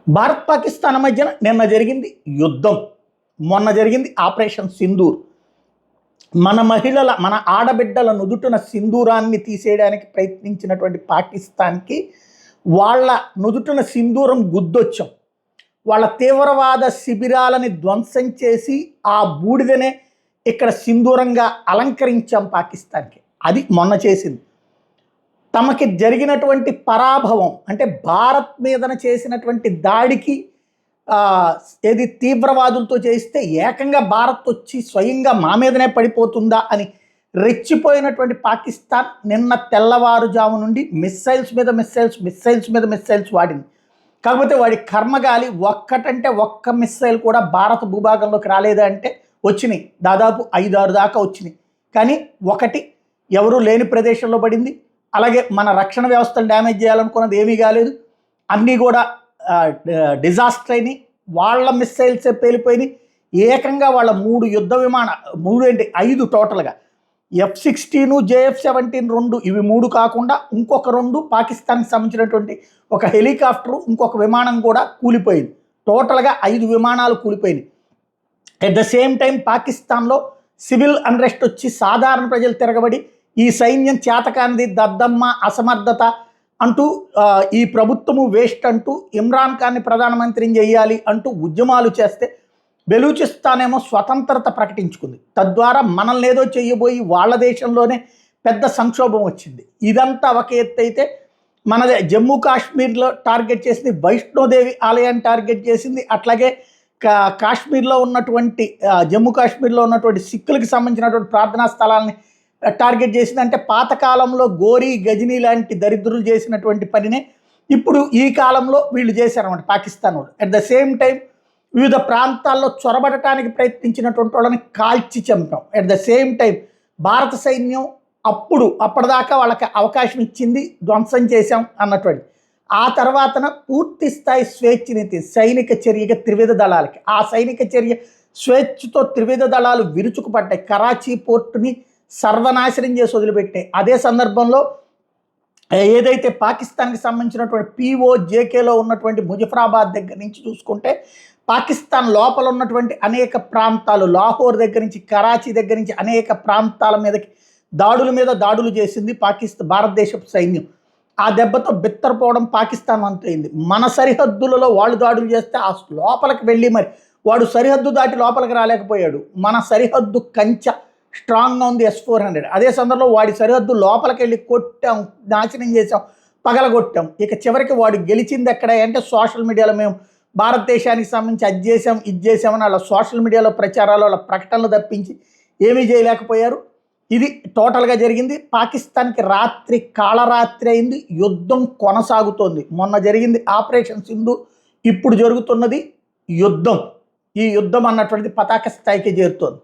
భారత్ పాకిస్తాన్ మధ్యన నిన్న జరిగింది యుద్ధం, మొన్న జరిగింది ఆపరేషన్ సింధూర్. మన ఆడబిడ్డల నుదుటిన సింధూరాన్ని తీసేయడానికి ప్రయత్నించినటువంటి పాకిస్తాన్కి వాళ్ళ నుదుటిన సింధూరం గుద్దొచ్చాం. వాళ్ళ తీవ్రవాద శిబిరాలని ధ్వంసం చేసి ఆ బూడిదనే ఇక్కడ సింధూరంగా అలంకరించాం పాకిస్తాన్కి. అది మొన్న చేసింది. తమకి జరిగినటువంటి పరాభవం అంటే భారత్ మీదన చేసినటువంటి దాడికి ఏది తీవ్రవాదులతో చేస్తే ఏకంగా భారత్ వచ్చి స్వయంగా మా మీదనే పడిపోతుందా అని రెచ్చిపోయినటువంటి పాకిస్తాన్ నిన్న తెల్లవారుజాము నుండి మిస్సైల్స్ మీద మిస్సైల్స్ వాడింది. కాకపోతే వాడి కర్మగాలి ఒక్కటంటే ఒక్క మిస్సైల్ కూడా భారత భూభాగంలోకి రాలేదా అంటే వచ్చినాయి. దాదాపు 5-6 దాకా వచ్చినాయి. కానీ ఒకటి ఎవరూ లేని ప్రదేశంలో పడింది. అలాగే మన రక్షణ వ్యవస్థను డ్యామేజ్ చేయాలనుకున్నది ఏమీ కాలేదు. అన్నీ కూడా డిజాస్టర్ అయినాయి. వాళ్ళ మిస్సైల్సే పేలిపోయినాయి. ఏకంగా వాళ్ళ 5 టోటల్గా F-16, JF-17 2, ఇవి 3 కాకుండా ఇంకొక 2 పాకిస్తాన్కి సంబంధించినటువంటి ఒక హెలికాప్టరు, ఇంకొక విమానం కూడా కూలిపోయింది. టోటల్గా 5 విమానాలు కూలిపోయినాయి. ఎట్ ద సేమ్ టైం పాకిస్తాన్లో సివిల్ అన్రెస్ట్ వచ్చి సాధారణ ప్రజలు తిరగబడి ఈ సైన్యం చేతకానిది, దద్దమ్మ, అసమర్థత అంటూ ఈ ప్రభుత్వము వేస్ట్ అంటూ ఇమ్రాన్ ఖాన్ని ప్రధానమంత్రిని చేయాలి అంటూ ఉద్యమాలు చేస్తే బెలూచిస్తాన్ ఏమో స్వతంత్రత ప్రకటించుకుంది. తద్వారా మనల్ని ఏదో చేయబోయి వాళ్ళ దేశంలోనే పెద్ద సంక్షోభం వచ్చింది. ఇదంతా ఒక ఎత్తు అయితే మనదే జమ్మూ కాశ్మీర్లో టార్గెట్ చేసింది, వైష్ణోదేవి ఆలయాన్ని టార్గెట్ చేసింది. అట్లాగే కాశ్మీర్లో ఉన్నటువంటి జమ్మూ కాశ్మీర్లో ఉన్నటువంటి సిక్కులకు సంబంధించినటువంటి ప్రార్థనా స్థలాలని టార్గెట్ చేసింది. అంటే పాతకాలంలో గోరీ, గజనీ లాంటి దరిద్రులు చేసినటువంటి పనినే ఇప్పుడు ఈ కాలంలో వీళ్ళు చేశారన్నమాట పాకిస్తాన్ వాళ్ళు. అట్ ద సేమ్ టైం వివిధ ప్రాంతాల్లో చొరబడటానికి ప్రయత్నించినటువంటి వాళ్ళని కాల్చి చంపాం. అట్ ద సేమ్ టైం భారత సైన్యం అప్పటిదాకా వాళ్ళకి అవకాశం ఇచ్చింది, ధ్వంసం చేశాం అన్నటువంటి. ఆ తర్వాతన పూర్తి స్థాయి స్వేచ్ఛనీతి సైనిక చర్యగా త్రివిధ దళాలకి, ఆ సైనిక చర్య స్వేచ్ఛతో త్రివిధ దళాలు విరుచుకుపడ్డాయి. కరాచీ పోర్టుని సర్వనాశనం చేసి వదిలిపెట్టాయి. అదే సందర్భంలో ఏదైతే పాకిస్తాన్కి సంబంధించినటువంటి POJKలో ఉన్నటువంటి ముజఫరాబాద్ దగ్గర నుంచి చూసుకుంటే పాకిస్తాన్ లోపల ఉన్నటువంటి అనేక ప్రాంతాలు, లాహోర్ దగ్గర నుంచి, కరాచీ దగ్గర నుంచి అనేక ప్రాంతాల మీదకి దాడులు చేసింది భారతదేశపు సైన్యం. ఆ దెబ్బతో బిత్తరపోవడం పాకిస్తాన్ వంతైంది. మన సరిహద్దులలో వాళ్ళు దాడులు చేస్తే ఆ లోపలికి వెళ్ళి మరి వాడు సరిహద్దు దాటి లోపలికి రాలేకపోయాడు. మన సరిహద్దు కంచె స్ట్రాంగ్గా ఉంది S-400. అదే సందర్భంలో వాడి సరిహద్దు లోపలికి వెళ్ళి కొట్టాం, నాశనం చేసాం, పగలగొట్టాం. ఇక చివరికి వాడు గెలిచింది ఎక్కడ అంటే సోషల్ మీడియాలో మేము భారతదేశానికి సంబంధించి అది చేసాం, ఇది చేసామని వాళ్ళ సోషల్ మీడియాలో ప్రచారాలు, వాళ్ళ ప్రకటనలు తప్పించి ఏమీ చేయలేకపోయారు. ఇది టోటల్గా జరిగింది. పాకిస్తాన్కి రాత్రి కాళరాత్రి అయింది. యుద్ధం కొనసాగుతోంది. మొన్న జరిగింది ఆపరేషన్ సింధూర్, ఇప్పుడు జరుగుతున్నది యుద్ధం. ఈ యుద్ధం అన్నటువంటిది పతాక స్థాయికి చేరుతోంది.